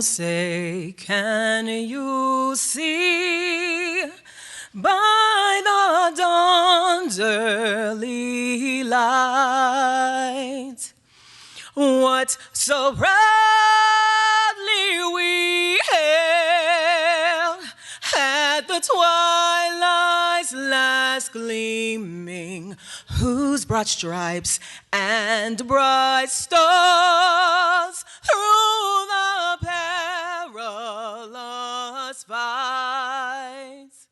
say, can you see by the dawn's early light what so proudly we hailed at the twilight's last gleaming, whose broad stripes and bright stars through the perilous fights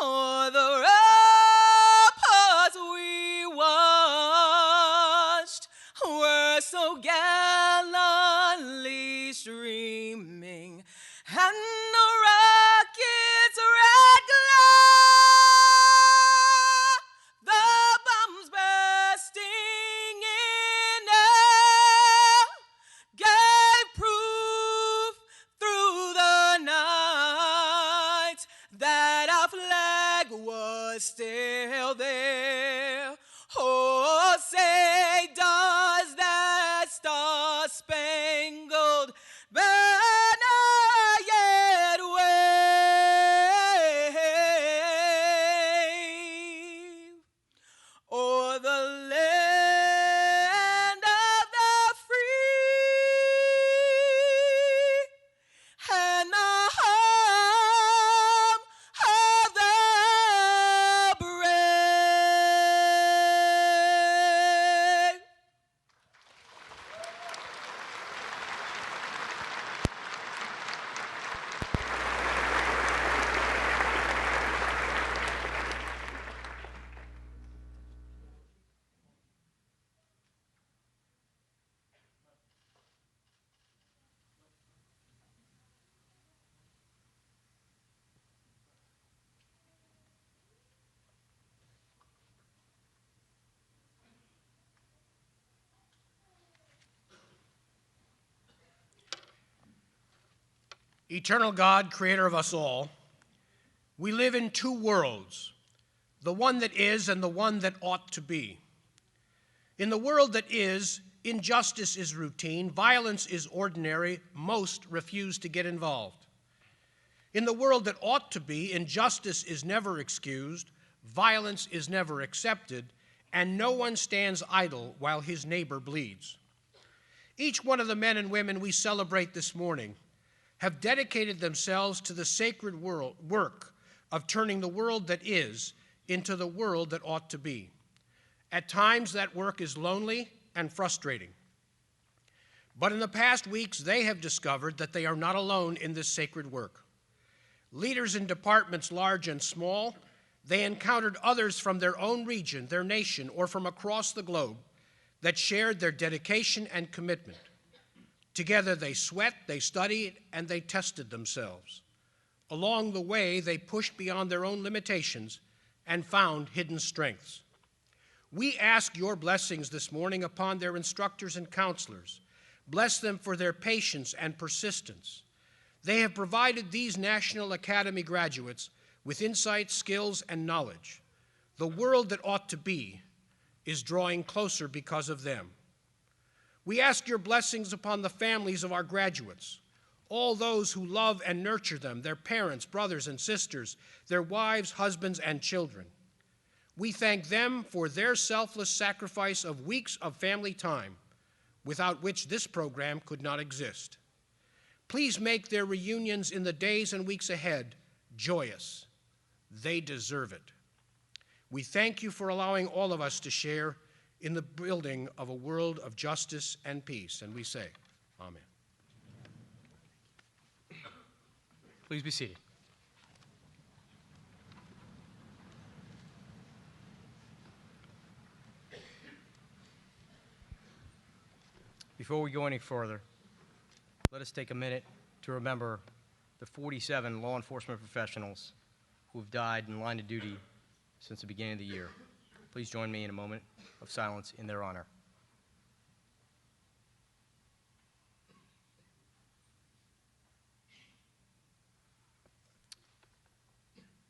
o'er the ramparts we watched were so gallantly streaming, and the rocket's red glare, the bombs bursting in air, gave proof through the night that our flag was still there. Oh, say, does that star-spangled banner yet wave o'er the land of the free and the home of the brave? Eternal God, creator of us all, we live in two worlds, the one that is and the one that ought to be. In the world that is, injustice is routine, violence is ordinary, most refuse to get involved. In the world that ought to be, injustice is never excused, violence is never accepted, and no one stands idle while his neighbor bleeds. Each one of the men and women we celebrate this morning have dedicated themselves to the sacred work of turning the world that is into the world that ought to be. At times, that work is lonely and frustrating. But in the past weeks, they have discovered that they are not alone in this sacred work. Leaders in departments large and small, they encountered others from their own region, their nation, or from across the globe that shared their dedication and commitment. Together they sweat, they studied, and they tested themselves. Along the way, they pushed beyond their own limitations and found hidden strengths. We ask your blessings this morning upon their instructors and counselors. Bless them for their patience and persistence. They have provided these National Academy graduates with insight, skills, and knowledge. The world that ought to be is drawing closer because of them. We ask your blessings upon the families of our graduates, all those who love and nurture them, their parents, brothers and sisters, their wives, husbands, and children. We thank them for their selfless sacrifice of weeks of family time, without which this program could not exist. Please make their reunions in the days and weeks ahead joyous. They deserve it. We thank you for allowing all of us to share in the building of a world of justice and peace. And we say, amen. Please be seated. Before we go any further, let us take a minute to remember the 47 law enforcement professionals who have died in line of duty since the beginning of the year. Please join me in a moment of silence in their honor.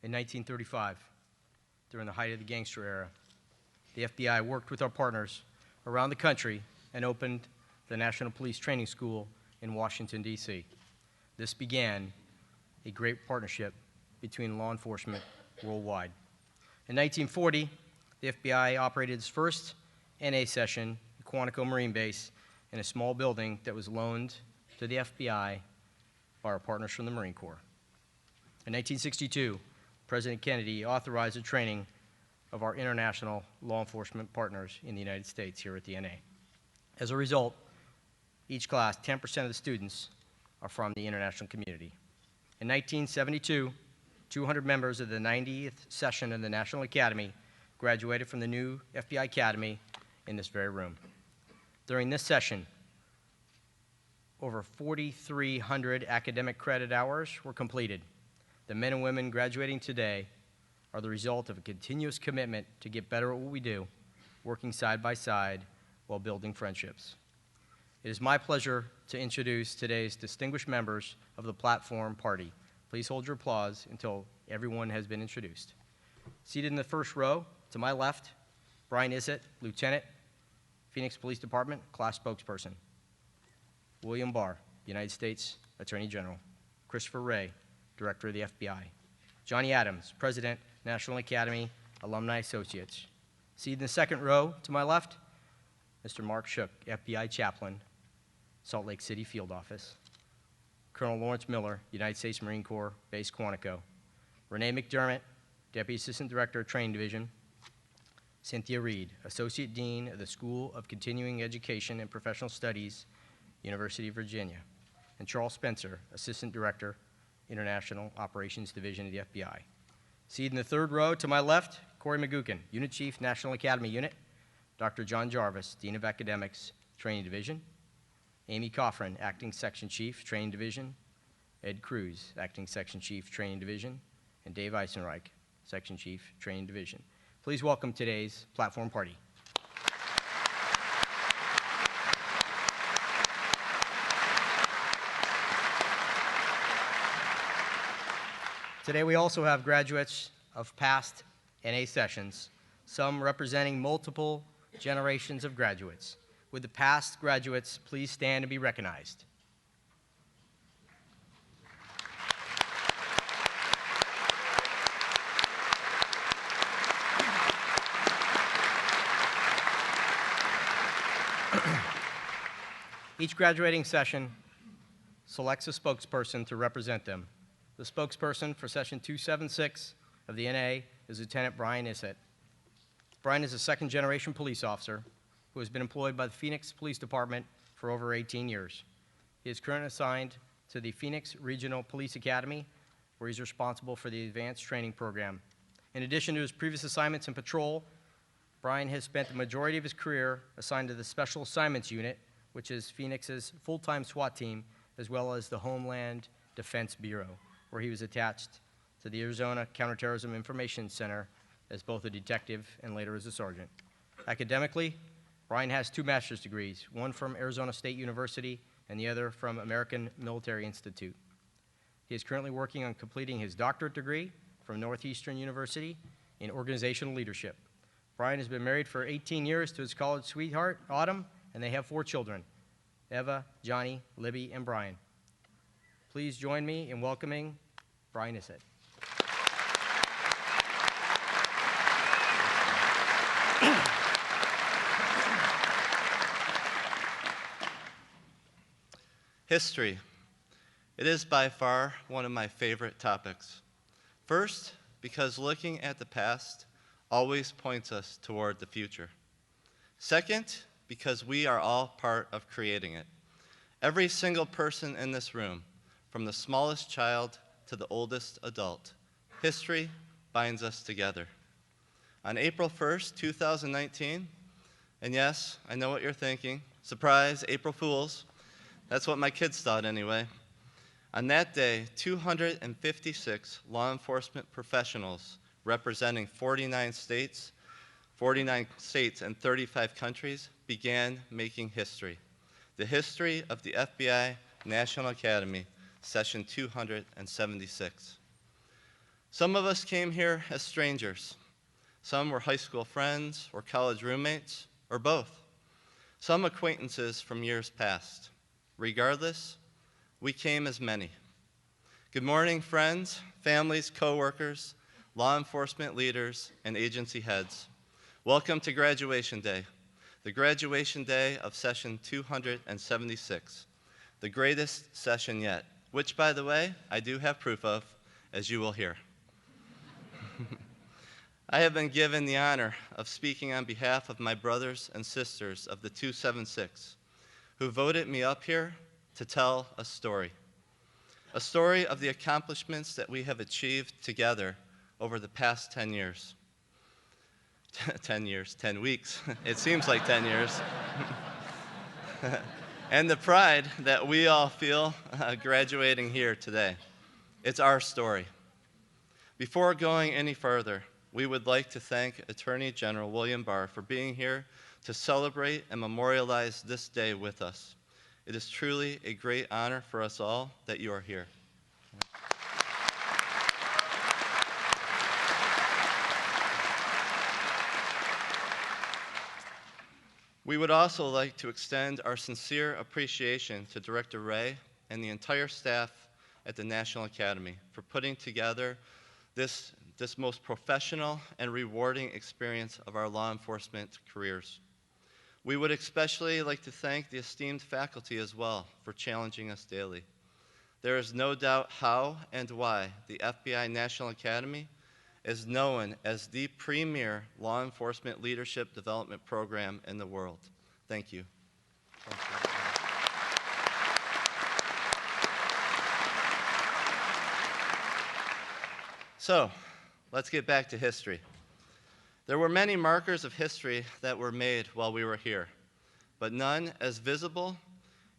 In 1935, during the height of the gangster era, the FBI worked with our partners around the country and opened the National Police Training School in Washington, D.C. This began a great partnership between law enforcement worldwide. In 1940, the FBI operated its first NA session at Quantico Marine Base in a small building that was loaned to the FBI by our partners from the Marine Corps. In 1962, President Kennedy authorized the training of our international law enforcement partners in the United States here at the NA. As a result, each class, 10% of the students are from the international community. In 1972, 200 members of the 90th session of the National Academy graduated from the new FBI Academy in this very room. During this session, over 4,300 academic credit hours were completed. The men and women graduating today are the result of a continuous commitment to get better at what we do, working side by side while building friendships. It is my pleasure to introduce today's distinguished members of the platform party. Please hold your applause until everyone has been introduced. Seated in the first row, to my left, Brian Issett, Lieutenant, Phoenix Police Department, Class Spokesperson. William Barr, United States Attorney General. Christopher Wray, Director of the FBI. Johnny Adams, President, National Academy Alumni Associates. Seated in the second row, to my left, Mr. Mark Shook, FBI Chaplain, Salt Lake City Field Office. Colonel Lawrence Mueller, United States Marine Corps Base Quantico. Renee McDermott, Deputy Assistant Director, Training Division. Cynthia Reed, Associate Dean of the School of Continuing Education and Professional Studies, University of Virginia. And Charles Spencer, Assistant Director, International Operations Division of the FBI. Seated in the third row, to my left, Corey McGuckin, Unit Chief, National Academy Unit. Dr. John Jarvis, Dean of Academics, Training Division. Amy Coffrin, Acting Section Chief, Training Division. Ed Cruz, Acting Section Chief, Training Division. And Dave Eisenreich, Section Chief, Training Division. Please welcome today's platform party. Today we also have graduates of past NA sessions, some representing multiple generations of graduates. Would the past graduates please stand and be recognized? Each graduating session selects a spokesperson to represent them. The spokesperson for session 276 of the NA is Lieutenant Brian Issett. Brian is a second-generation police officer who has been employed by the Phoenix Police Department for over 18 years. He is currently assigned to the Phoenix Regional Police Academy, where he's responsible for the advanced training program. In addition to his previous assignments in patrol, Brian has spent the majority of his career assigned to the Special Assignments Unit, which is Phoenix's full-time SWAT team, as well as the Homeland Defense Bureau, where he was attached to the Arizona Counterterrorism Information Center as both a detective and later as a sergeant. Academically, Brian has 2 master's degrees, one from Arizona State University and the other from American Military Institute. He is currently working on completing his doctorate degree from Northeastern University in organizational leadership. Brian has been married for 18 years to his college sweetheart, Autumn, and they have 4 children, Eva, Johnny, Libby, and Brian. Please join me in welcoming Brian Issett. History. It is by far one of my favorite topics. First, because looking at the past always points us toward the future. Second, because we are all part of creating it. Every single person in this room, from the smallest child to the oldest adult, history binds us together. On April 1st, 2019, and yes, I know what you're thinking, surprise, April Fools. That's what my kids thought anyway. On that day, 256 law enforcement professionals representing 49 states and 35 countries began making history. The history of the FBI National Academy, session 276. Some of us came here as strangers. Some were high school friends or college roommates, or both. Some acquaintances from years past. Regardless, we came as many. Good morning, friends, families, coworkers, law enforcement leaders, and agency heads. Welcome to Graduation Day, the graduation day of session 276, the greatest session yet, which, by the way, I do have proof of, as you will hear. I have been given the honor of speaking on behalf of my brothers and sisters of the 276, who voted me up here to tell a story of the accomplishments that we have achieved together over the past 10 years. 10 weeks. It seems like 10 years. And the pride that we all feel graduating here today. It's our story. Before going any further, we would like to thank Attorney General William Barr for being here to celebrate and memorialize this day with us. It is truly a great honor for us all that you are here. We would also like to extend our sincere appreciation to Director Wray and the entire staff at the National Academy for putting together this most professional and rewarding experience of our law enforcement careers. We would especially like to thank the esteemed faculty as well for challenging us daily. There is no doubt how and why the FBI National Academy is known as the premier law enforcement leadership development program in the world. Thank you. Thank you. So, let's get back to history. There were many markers of history that were made while we were here, but none as visible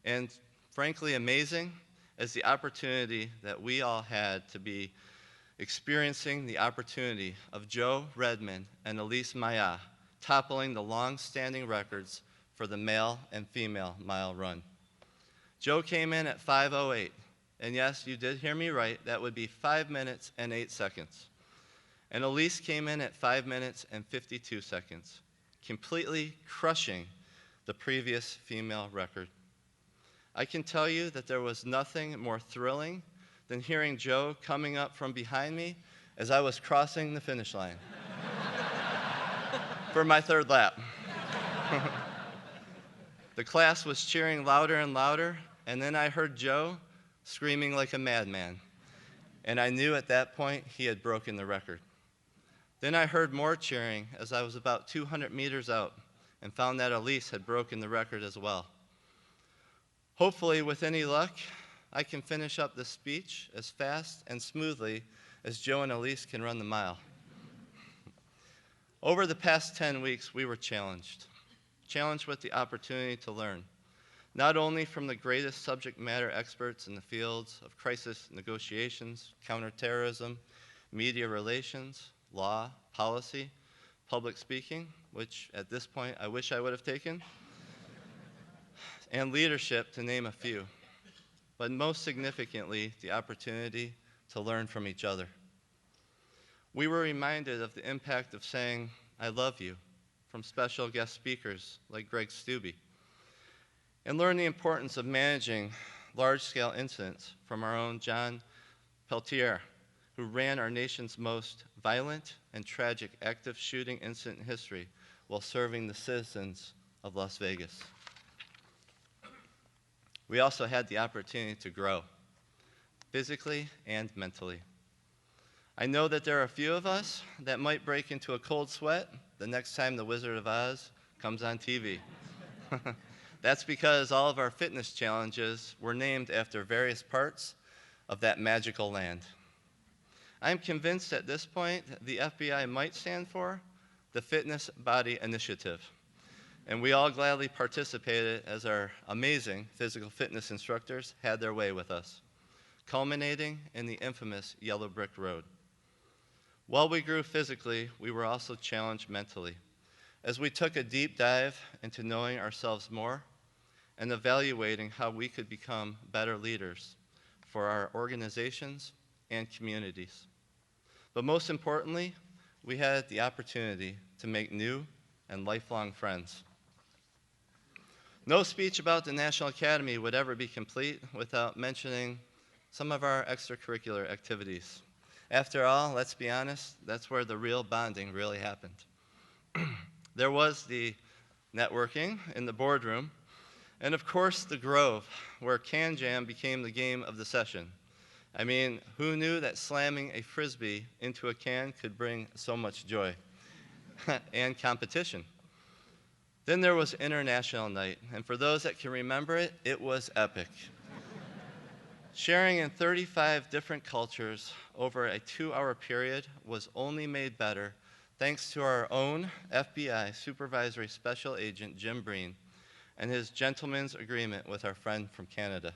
and frankly amazing as the opportunity that we all had to be experiencing the opportunity of Joe Redmond and Elise Maya toppling the long-standing records for the male and female mile run. Joe came in at 5:08, and yes, you did hear me right, that would be 5 minutes and 8 seconds. And Elise came in at 5 minutes and 52 seconds, completely crushing the previous female record. I can tell you that there was nothing more thrilling than hearing Joe coming up from behind me as I was crossing the finish line for my third lap. The class was cheering louder and louder, and then I heard Joe screaming like a madman, and I knew at that point he had broken the record. Then I heard more cheering as I was about 200 meters out and found that Elise had broken the record as well. Hopefully, with any luck, I can finish up this speech as fast and smoothly as Joe and Elise can run the mile. Over the past 10 weeks, we were challenged with the opportunity to learn, not only from the greatest subject matter experts in the fields of crisis negotiations, counterterrorism, media relations, law, policy, public speaking, which at this point I wish I would have taken, and leadership, to name a few, but most significantly, the opportunity to learn from each other. We were reminded of the impact of saying, "I love you," from special guest speakers like Greg Stubbe, and learned the importance of managing large-scale incidents from our own John Peltier, who ran our nation's most violent and tragic active shooting incident in history while serving the citizens of Las Vegas. We also had the opportunity to grow, physically and mentally. I know that there are a few of us that might break into a cold sweat the next time The Wizard of Oz comes on TV. That's because all of our fitness challenges were named after various parts of that magical land. I'm convinced at this point the FBI might stand for the Fitness Body Initiative, and we all gladly participated as our amazing physical fitness instructors had their way with us, culminating in the infamous Yellow Brick Road. While we grew physically, we were also challenged mentally, as we took a deep dive into knowing ourselves more and evaluating how we could become better leaders for our organizations and communities. But most importantly, we had the opportunity to make new and lifelong friends. No speech about the National Academy would ever be complete without mentioning some of our extracurricular activities. After all, let's be honest, that's where the real bonding really happened. There was the networking in the boardroom, and of course the Grove, where Can Jam became the game of the session. I mean, who knew that slamming a Frisbee into a can could bring so much joy and competition? Then there was International Night, and for those that can remember it, it was epic. Sharing in 35 different cultures over a 2-hour period was only made better thanks to our own FBI Supervisory Special Agent Jim Breen and his gentleman's agreement with our friend from Canada.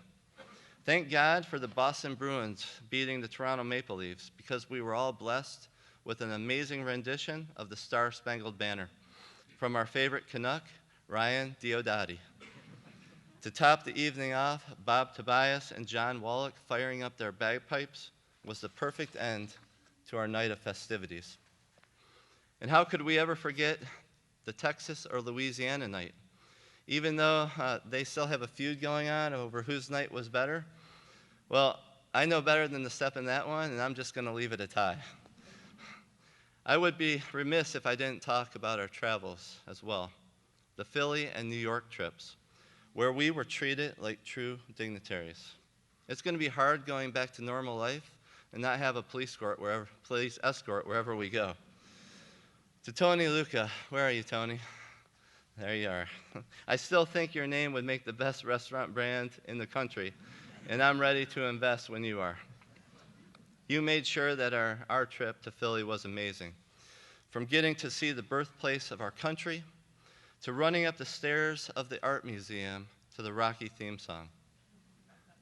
Thank God for the Boston Bruins beating the Toronto Maple Leafs, because we were all blessed with an amazing rendition of the Star-Spangled Banner from our favorite Canuck, Ryan Diodati. To top the evening off, Bob Tobias and John Wallach firing up their bagpipes was the perfect end to our night of festivities. And how could we ever forget the Texas or Louisiana night? Even though they still have a feud going on over whose night was better, well, I know better than to step in that one, and I'm just going to leave it a tie. I would be remiss if I didn't talk about our travels as well, the Philly and New York trips, where we were treated like true dignitaries. It's going to be hard going back to normal life and not have a police escort wherever we go. To Tony Luca, where are you, Tony? There you are. I still think your name would make the best restaurant brand in the country, and I'm ready to invest when you are. You made sure that our trip to Philly was amazing. From getting to see the birthplace of our country, to running up the stairs of the art museum, to the Rocky theme song.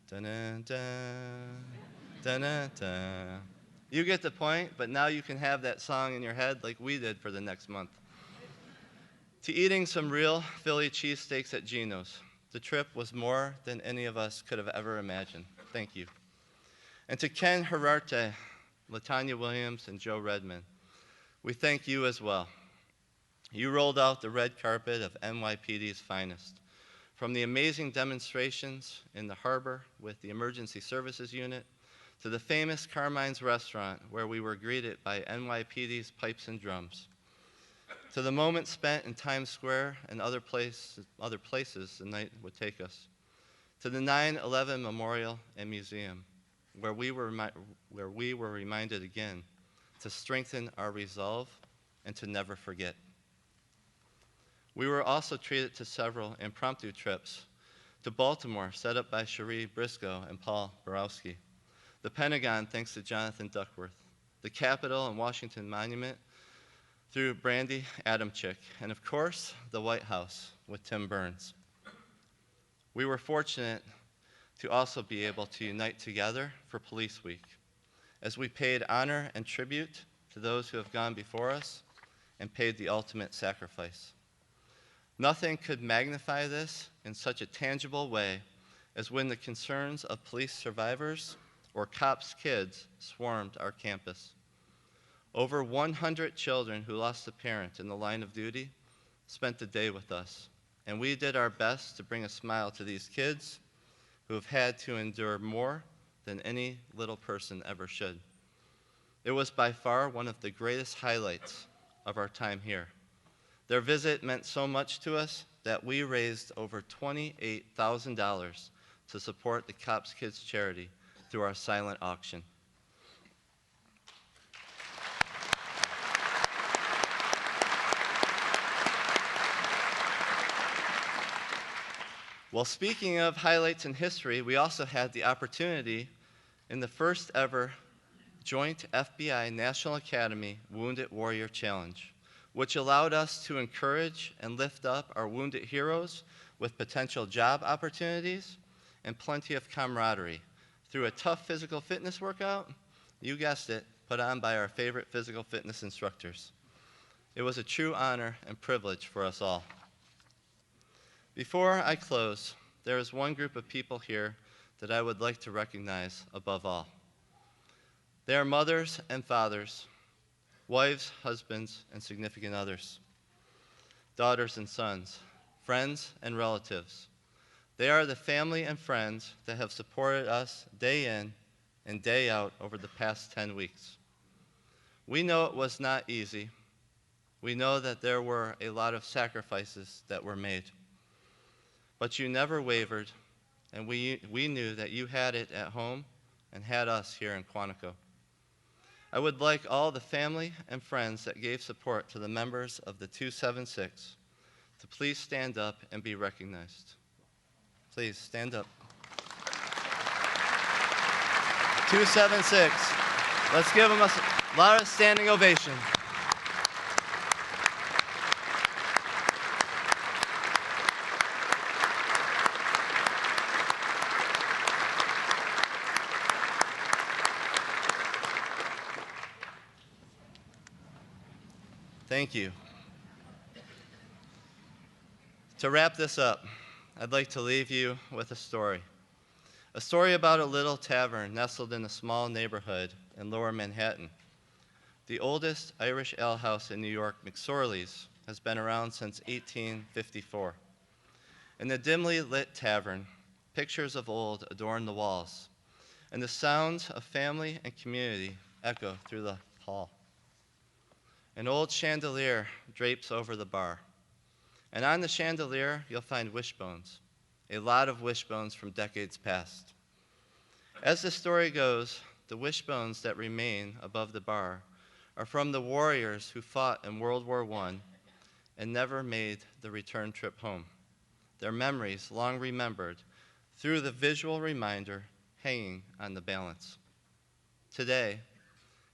Dun-dun-dun, dun-dun-dun. You get the point, but now you can have that song in your head like we did for the next month. To eating some real Philly cheesesteaks at Gino's. The trip was more than any of us could have ever imagined. Thank you. And to Ken Herarte, LaTanya Williams, and Joe Redmond, we thank you as well. You rolled out the red carpet of NYPD's finest. From the amazing demonstrations in the harbor with the Emergency Services Unit, to the famous Carmine's restaurant where we were greeted by NYPD's pipes and drums, to the moments spent in Times Square and other places the night would take us, to the 9/11 Memorial and Museum, where we were reminded again to strengthen our resolve and to never forget. We were also treated to several impromptu trips to Baltimore, set up by Cherie Briscoe and Paul Borowski, the Pentagon, thanks to Jonathan Duckworth, the Capitol and Washington Monument through Brandy Adamczyk, and of course, the White House with Tim Burns. We were fortunate to also be able to unite together for Police Week, as we paid honor and tribute to those who have gone before us and paid the ultimate sacrifice. Nothing could magnify this in such a tangible way as when the concerns of police survivors or cops' kids swarmed our campus. Over 100 children who lost a parent in the line of duty spent the day with us, and we did our best to bring a smile to these kids who have had to endure more than any little person ever should. It was by far one of the greatest highlights of our time here. Their visit meant so much to us that we raised over $28,000 to support the Cops Kids charity through our silent auction. Well, speaking of highlights in history, we also had the opportunity in the first ever joint FBI National Academy Wounded Warrior Challenge, which allowed us to encourage and lift up our wounded heroes with potential job opportunities and plenty of camaraderie through a tough physical fitness workout, you guessed it, put on by our favorite physical fitness instructors. It was a true honor and privilege for us all. Before I close, there is one group of people here that I would like to recognize above all. They are mothers and fathers, wives, husbands, and significant others, daughters and sons, friends and relatives. They are the family and friends that have supported us day in and day out over the past 10 weeks. We know it was not easy. We know that there were a lot of sacrifices that were made. But you never wavered, and we knew that you had it at home and had us here in Quantico. I would like all the family and friends that gave support to the members of the 276 to please stand up and be recognized. Please stand up. 276. Let's give them a lot of standing ovation. Thank you. To wrap this up, I'd like to leave you with a story. A story about a little tavern nestled in a small neighborhood in Lower Manhattan. The oldest Irish alehouse in New York, McSorley's, has been around since 1854. In the dimly lit tavern, pictures of old adorn the walls, and the sounds of family and community echo through the hall. An old chandelier drapes over the bar, and on the chandelier you'll find wishbones, a lot of wishbones from decades past. As the story goes, the wishbones that remain above the bar are from the warriors who fought in World War I and never made the return trip home, their memories long remembered through the visual reminder hanging on the balance. Today,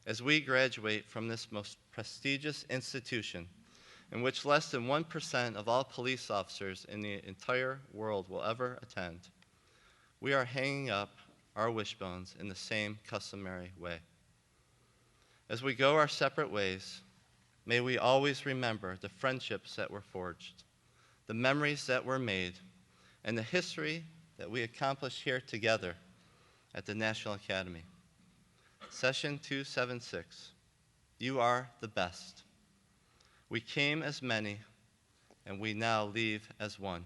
as we graduate from this most prestigious institution, in which less than 1% of all police officers in the entire world will ever attend, we are hanging up our wishbones in the same customary way. As we go our separate ways, may we always remember the friendships that were forged, the memories that were made, and the history that we accomplished here together at the National Academy. Session 276, you are the best. We came as many, and we now leave as one.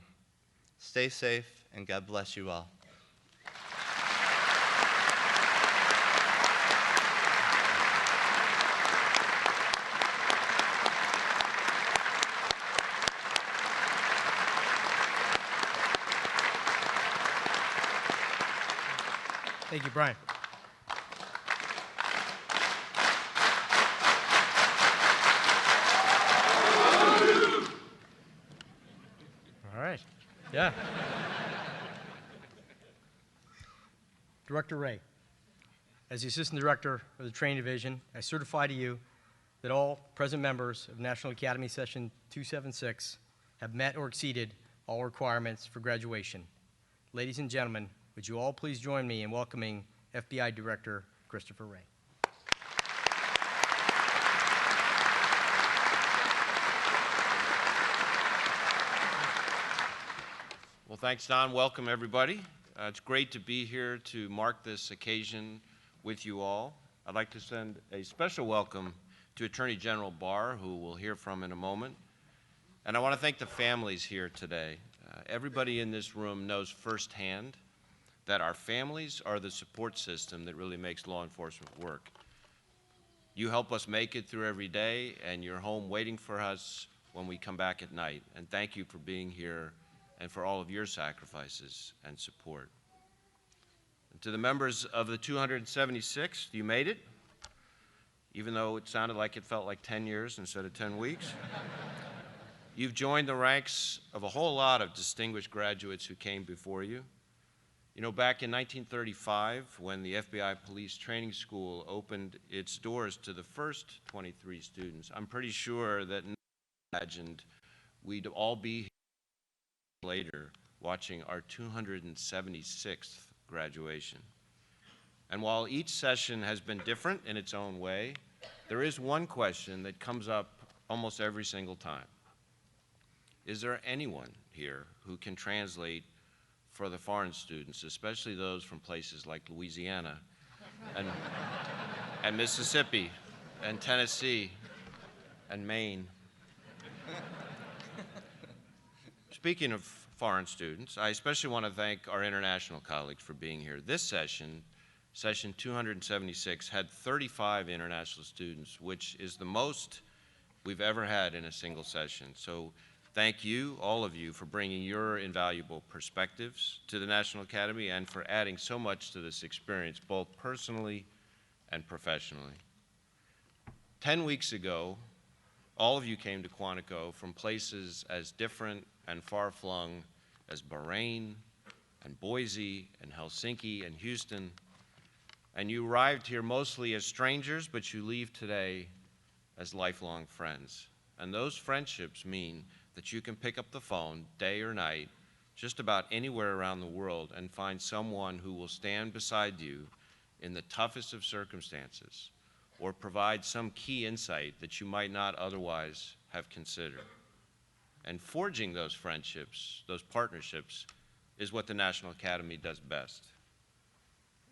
Stay safe, and God bless you all. Thank you, Brian. All right. Yeah. Director Wray, as the Assistant Director of the Training Division, I certify to you that all present members of National Academy Session 276 have met or exceeded all requirements for graduation. Ladies and gentlemen, would you all please join me in welcoming FBI Director Christopher Wray. Well, thanks, Don. Welcome, everybody. It's great to be here to mark this occasion with you all. I'd like to send a special welcome to Attorney General Barr, who we'll hear from in a moment. And I want to thank the families here today. Everybody in this room knows firsthand that our families are the support system that really makes law enforcement work. You help us make it through every day, and you're home waiting for us when we come back at night. And thank you for being here and for all of your sacrifices and support. And to the members of the 276th, you made it, even though it sounded like it felt like 10 years instead of 10 weeks. You've joined the ranks of a whole lot of distinguished graduates who came before you. You know, back in 1935, when the FBI Police Training School opened its doors to the first 23 students, I'm pretty sure that no one imagined we'd all be here later watching our 276th graduation. And while each session has been different in its own way, there is one question that comes up almost every single time. Is there anyone here who can translate for the foreign students, especially those from places like Louisiana and Mississippi and Tennessee and Maine? Speaking of foreign students, I especially want to thank our international colleagues for being here. This session Session 276 had 35 international students, which is the most we've ever had in a single session. So thank you, all of you, for bringing your invaluable perspectives to the National Academy and for adding so much to this experience, both personally and professionally. 10 weeks ago, all of you came to Quantico from places as different and far-flung as Bahrain and Boise and Helsinki and Houston, and you arrived here mostly as strangers, but you leave today as lifelong friends. And those friendships mean that you can pick up the phone day or night, just about anywhere around the world, and find someone who will stand beside you in the toughest of circumstances, or provide some key insight that you might not otherwise have considered. And forging those friendships, those partnerships, is what the National Academy does best.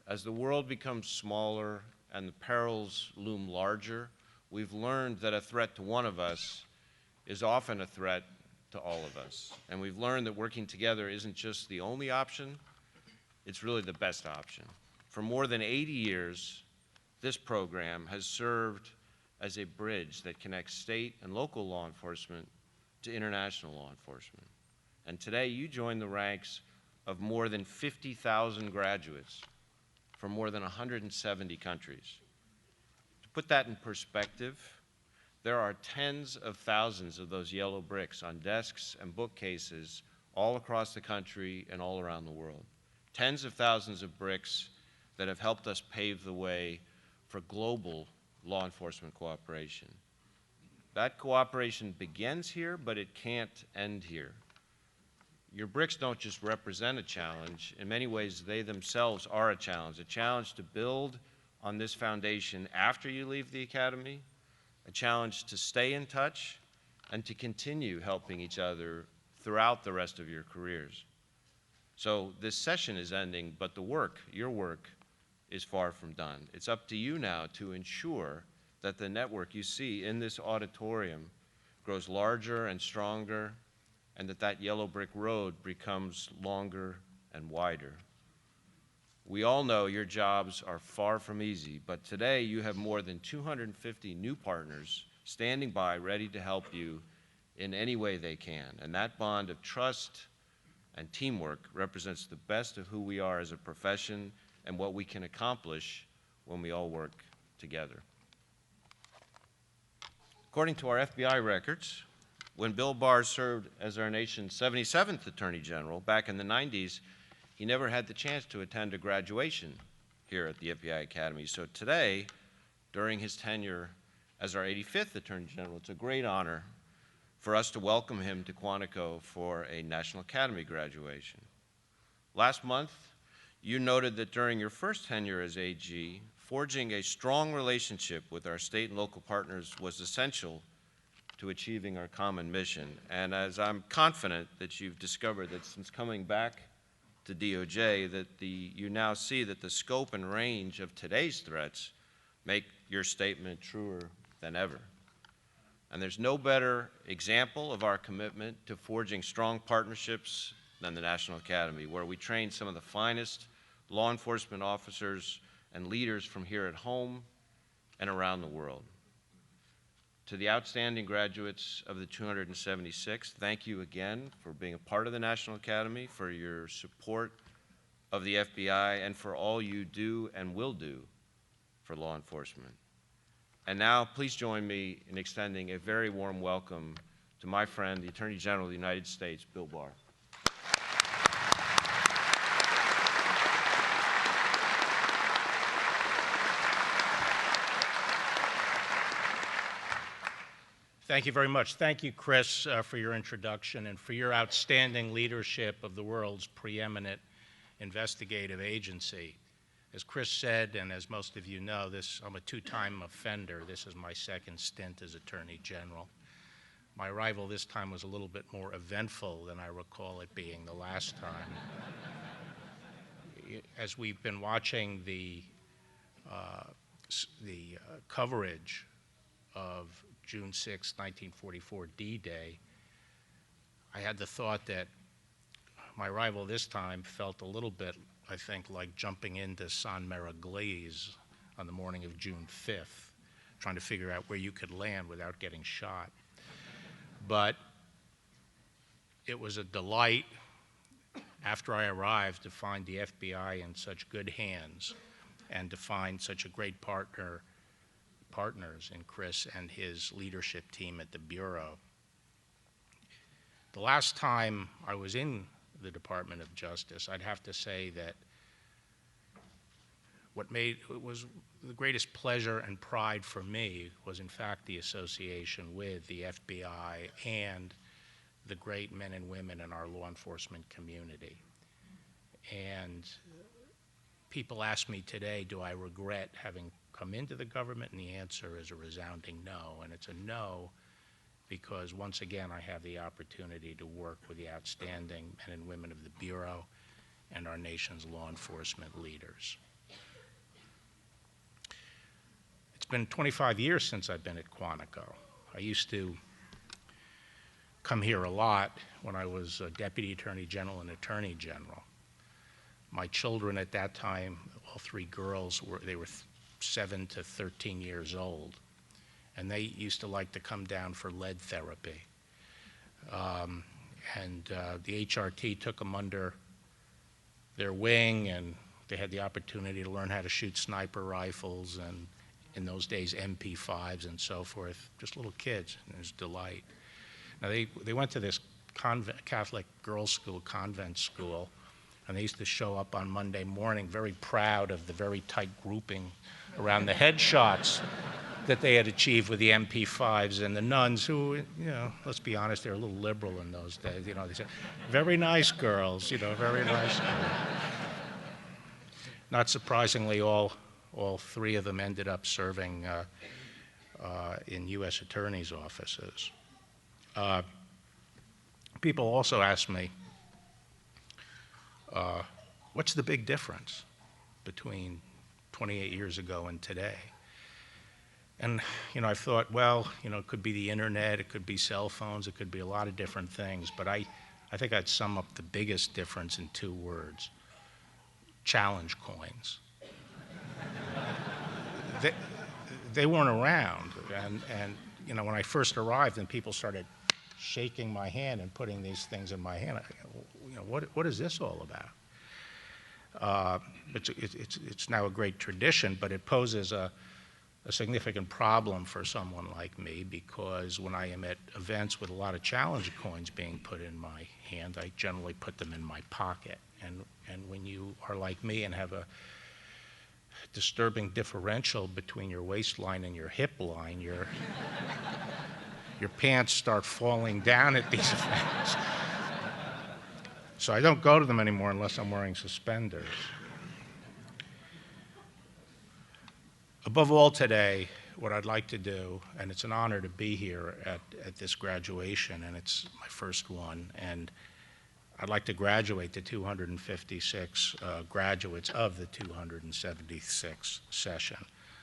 As the world becomes smaller and the perils loom larger, we've learned that a threat to one of us is often a threat to all of us. And we've learned that working together isn't just the only option, it's really the best option. For more than 80 years, this program has served as a bridge that connects state and local law enforcement to international law enforcement. And today you join the ranks of more than 50,000 graduates from more than 170 countries. To put that in perspective, there are tens of thousands of those yellow bricks on desks and bookcases all across the country and all around the world. Tens of thousands of bricks that have helped us pave the way for global law enforcement cooperation. That cooperation begins here, but it can't end here. Your bricks don't just represent a challenge. In many ways, they themselves are a challenge to build on this foundation after you leave the academy, a challenge to stay in touch, and to continue helping each other throughout the rest of your careers. So this session is ending, but the work, your work, is far from done. It's up to you now to ensure that the network you see in this auditorium grows larger and stronger, and that yellow brick road becomes longer and wider. We all know your jobs are far from easy, but today you have more than 250 new partners standing by ready to help you in any way they can. And that bond of trust and teamwork represents the best of who we are as a profession and what we can accomplish when we all work together. According to our FBI records, when Bill Barr served as our nation's 77th Attorney General back in the 90s, he never had the chance to attend a graduation here at the FBI Academy. So today, during his tenure as our 85th Attorney General, it's a great honor for us to welcome him to Quantico for a National Academy graduation. Last month, you noted that during your first tenure as AG, forging a strong relationship with our state and local partners was essential to achieving our common mission. And as I'm confident that you've discovered that since coming back to DOJ, that you now see that the scope and range of today's threats make your statement truer than ever. And there's no better example of our commitment to forging strong partnerships than the National Academy, where we train some of the finest law enforcement officers and leaders from here at home and around the world. To the outstanding graduates of the 276, thank you again for being a part of the National Academy, for your support of the FBI, and for all you do and will do for law enforcement. And now, please join me in extending a very warm welcome to my friend, the Attorney General of the United States, Bill Barr. Thank you very much. Thank you, Chris, for your introduction and for your outstanding leadership of the world's preeminent investigative agency. As Chris said, and as most of you know, I'm a two-time offender. This is my second stint as Attorney General. My arrival this time was a little bit more eventful than I recall it being the last time. As we've been watching the coverage of June 6, 1944 D-Day, I had the thought that my arrival this time felt a little bit I think, like jumping into San Miraglese on the morning of June 5th, trying to figure out where you could land without getting shot. But it was a delight after I arrived to find the FBI in such good hands and to find such a great partners in Chris and his leadership team at the Bureau. The last time I was in the Department of Justice, I'd have to say that it was the greatest pleasure and pride for me was in fact the association with the FBI and the great men and women in our law enforcement community. And people ask me today, do I regret having come into the government? And the answer is a resounding no. And it's a no because once again I have the opportunity to work with the outstanding men and women of the Bureau and our nation's law enforcement leaders. It's been 25 years since I've been at Quantico. I used to come here a lot when I was Deputy Attorney General and Attorney General. My children at that time, all three girls, were 7 to 13 years old, and they used to like to come down for lead therapy. The HRT took them under their wing, and they had the opportunity to learn how to shoot sniper rifles and, in those days, MP5s and so forth, just little kids, and it was a delight. Now, they went to this Catholic girls' school, convent school, and they used to show up on Monday morning very proud of the very tight grouping around the headshots that they had achieved with the MP5s, and the nuns who, let's be honest, they were a little liberal in those days. They said, very nice girls, very nice girls. Not surprisingly, all three of them ended up serving in U.S. attorneys' offices. People also ask me, what's the big difference between 28 years ago and today? And, I thought, well, it could be the internet, it could be cell phones, it could be a lot of different things, but I think I'd sum up the biggest difference in 2 words: challenge coins. They weren't around, and when I first arrived and people started shaking my hand and putting these things in my hand, what is this all about? It's now a great tradition, but it poses a significant problem for someone like me, because when I am at events with a lot of challenge coins being put in my hand, I generally put them in my pocket. And when you are like me and have a disturbing differential between your waistline and your hip line, your pants start falling down at these events. So I don't go to them anymore unless I'm wearing suspenders. Above all today, what I'd like to do, and it's an honor to be here at this graduation, and it's my first one, and I'd like to graduate the 256 graduates of the 276th session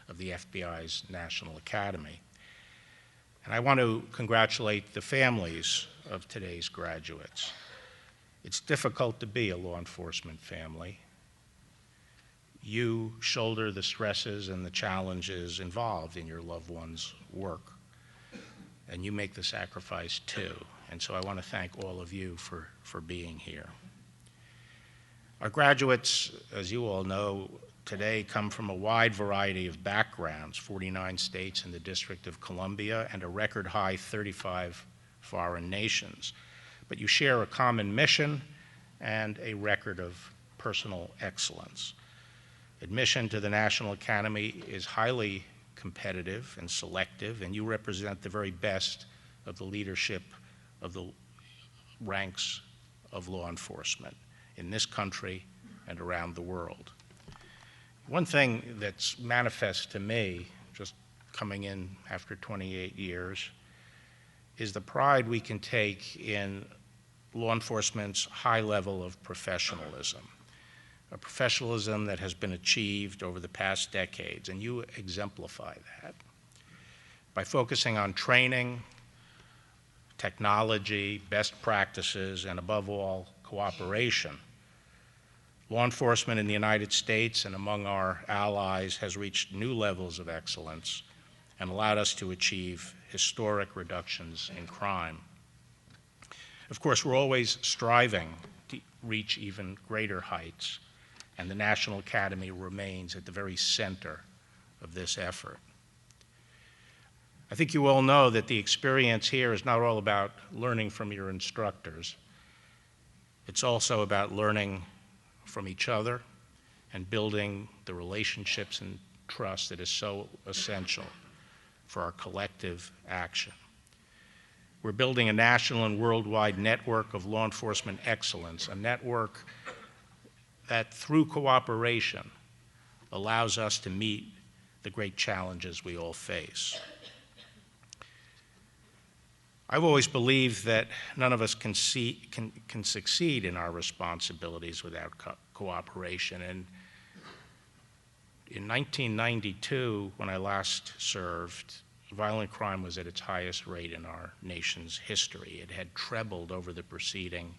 of the FBI's National Academy. And I want to congratulate the families of today's graduates. It's difficult to be a law enforcement family. You shoulder the stresses and the challenges involved in your loved one's work, and you make the sacrifice too. And so I want to thank all of you for being here. Our graduates, as you all know, today come from a wide variety of backgrounds, 49 states and the District of Columbia, and a record high 35 foreign nations. But you share a common mission and a record of personal excellence. Admission to the National Academy is highly competitive and selective, and you represent the very best of the leadership of the ranks of law enforcement in this country and around the world. One thing that's manifest to me, just coming in after 28 years, is the pride we can take in law enforcement's high level of professionalism, a professionalism that has been achieved over the past decades, and you exemplify that by focusing on training, technology, best practices, and above all, cooperation. Law enforcement in the United States and among our allies has reached new levels of excellence and allowed us to achieve historic reductions in crime. Of course, we're always striving to reach even greater heights, and the National Academy remains at the very center of this effort. I think you all know that the experience here is not all about learning from your instructors. It's also about learning from each other and building the relationships and trust that is so essential for our collective action. We're building a national and worldwide network of law enforcement excellence, a network that through cooperation allows us to meet the great challenges we all face. I've always believed that none of us can succeed in our responsibilities without cooperation. And in 1992, when I last served, violent crime was at its highest rate in our nation's history. It had trebled over the preceding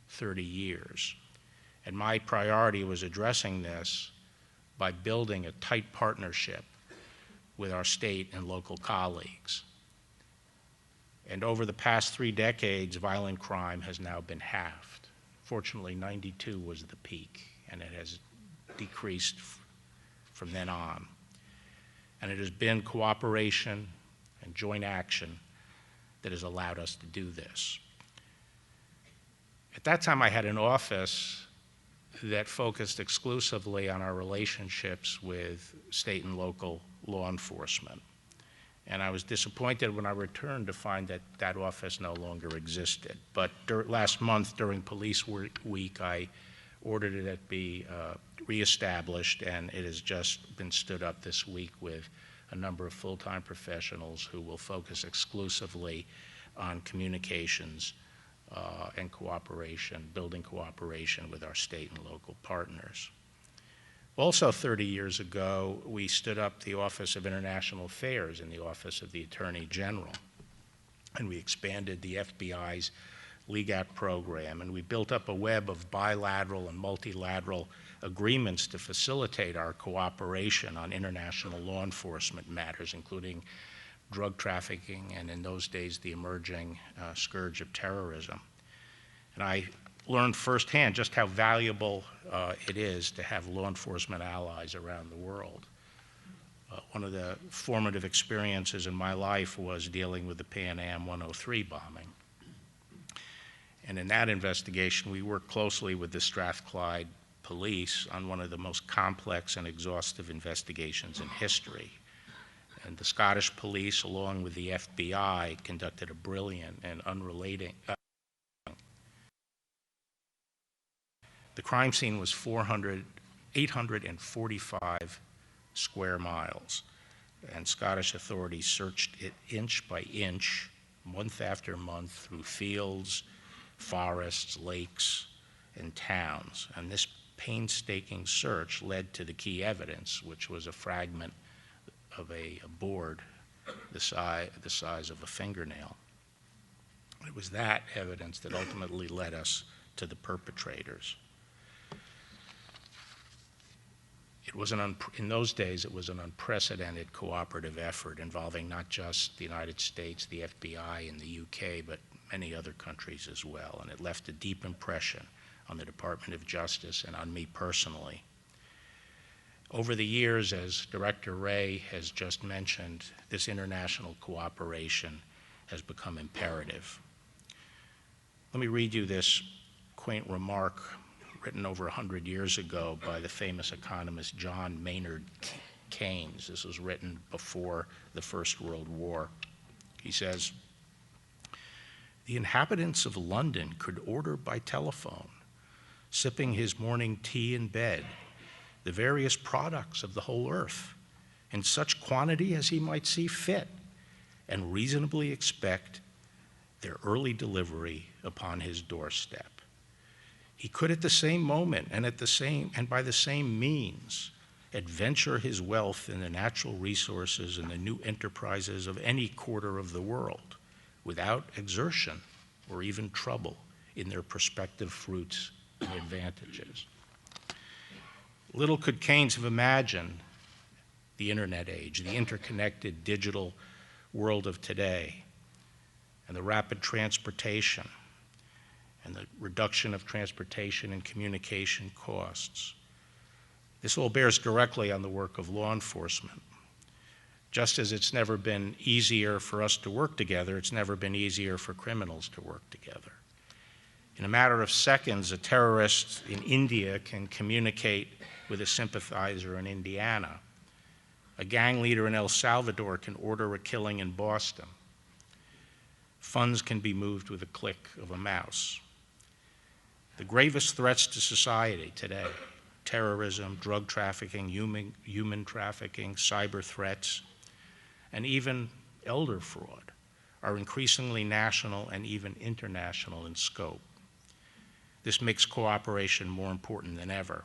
30 years. And my priority was addressing this by building a tight partnership with our state and local colleagues. And over the past 3 decades, violent crime has now been halved. Fortunately, 92 was the peak, and it has decreased from then on. And it has been cooperation and joint action that has allowed us to do this. At that time, I had an office that focused exclusively on our relationships with state and local law enforcement. And I was disappointed when I returned to find that that office no longer existed. But last month, during Police Week, I ordered it to be reestablished, and it has just been stood up this week with a number of full-time professionals who will focus exclusively on communications and cooperation, building cooperation with our state and local partners. Also 30 years ago, we stood up the Office of International Affairs in the Office of the Attorney General, and we expanded the FBI's LEGAT program, and we built up a web of bilateral and multilateral agreements to facilitate our cooperation on international law enforcement matters, including drug trafficking and, in those days, the emerging scourge of terrorism. And I learned firsthand just how valuable it is to have law enforcement allies around the world. One of the formative experiences in my life was dealing with the Pan Am 103 bombing. And in that investigation, we worked closely with the Strathclyde police on one of the most complex and exhaustive investigations in history. And the Scottish police, along with the FBI, conducted a brilliant and unrelated. The crime scene was 845 square miles, and Scottish authorities searched it inch by inch, month after month, through fields, forests, lakes, and towns. And this painstaking search led to the key evidence, which was a fragment of a board the size of a fingernail. It was that evidence that ultimately led us to the perpetrators. It was in those days, it was an unprecedented cooperative effort involving not just the United States, the FBI, and the UK, but many other countries as well. And it left a deep impression on the Department of Justice and on me personally. Over the years, as Director Wray has just mentioned, this international cooperation has become imperative. Let me read you this quaint remark written over 100 years ago by the famous economist John Maynard Keynes. This was written before the First World War. He says, "The inhabitants of London could order by telephone, sipping his morning tea in bed, the various products of the whole earth, in such quantity as he might see fit, and reasonably expect their early delivery upon his doorstep. He could at the same moment and by the same means adventure his wealth in the natural resources and the new enterprises of any quarter of the world without exertion or even trouble in their prospective fruits and advantages. Little could Keynes have imagined the internet age, the interconnected digital world of today, and the rapid transportation and the reduction of transportation and communication costs. This all bears directly on the work of law enforcement. Just as it's never been easier for us to work together, it's never been easier for criminals to work together. In a matter of seconds, a terrorist in India can communicate with a sympathizer in Indiana. A gang leader in El Salvador can order a killing in Boston. Funds can be moved with a click of a mouse. The gravest threats to society today, terrorism, drug trafficking, human trafficking, cyber threats, and even elder fraud, are increasingly national and even international in scope. This makes cooperation more important than ever.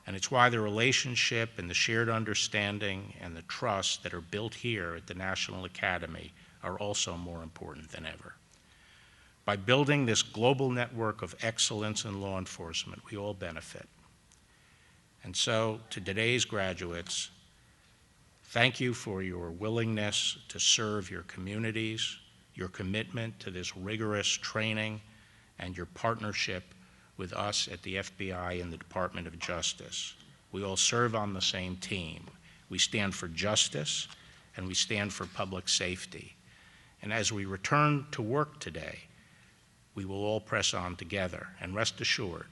And it's why the relationship and the shared understanding and the trust that are built here at the National Academy are also more important than ever. By building this global network of excellence in law enforcement, we all benefit. And so, to today's graduates, thank you for your willingness to serve your communities, your commitment to this rigorous training, and your partnership with us at the FBI and the Department of Justice. We all serve on the same team. We stand for justice, and we stand for public safety. And as we return to work today, we will all press on together. And rest assured,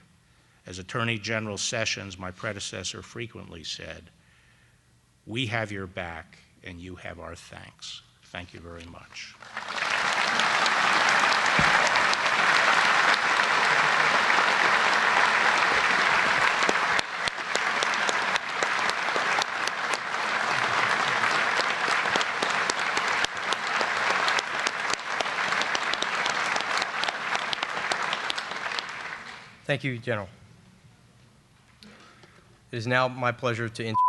as Attorney General Sessions, my predecessor, frequently said, we have your back and you have our thanks. Thank you very much. Thank you, General. It is now my pleasure to introduce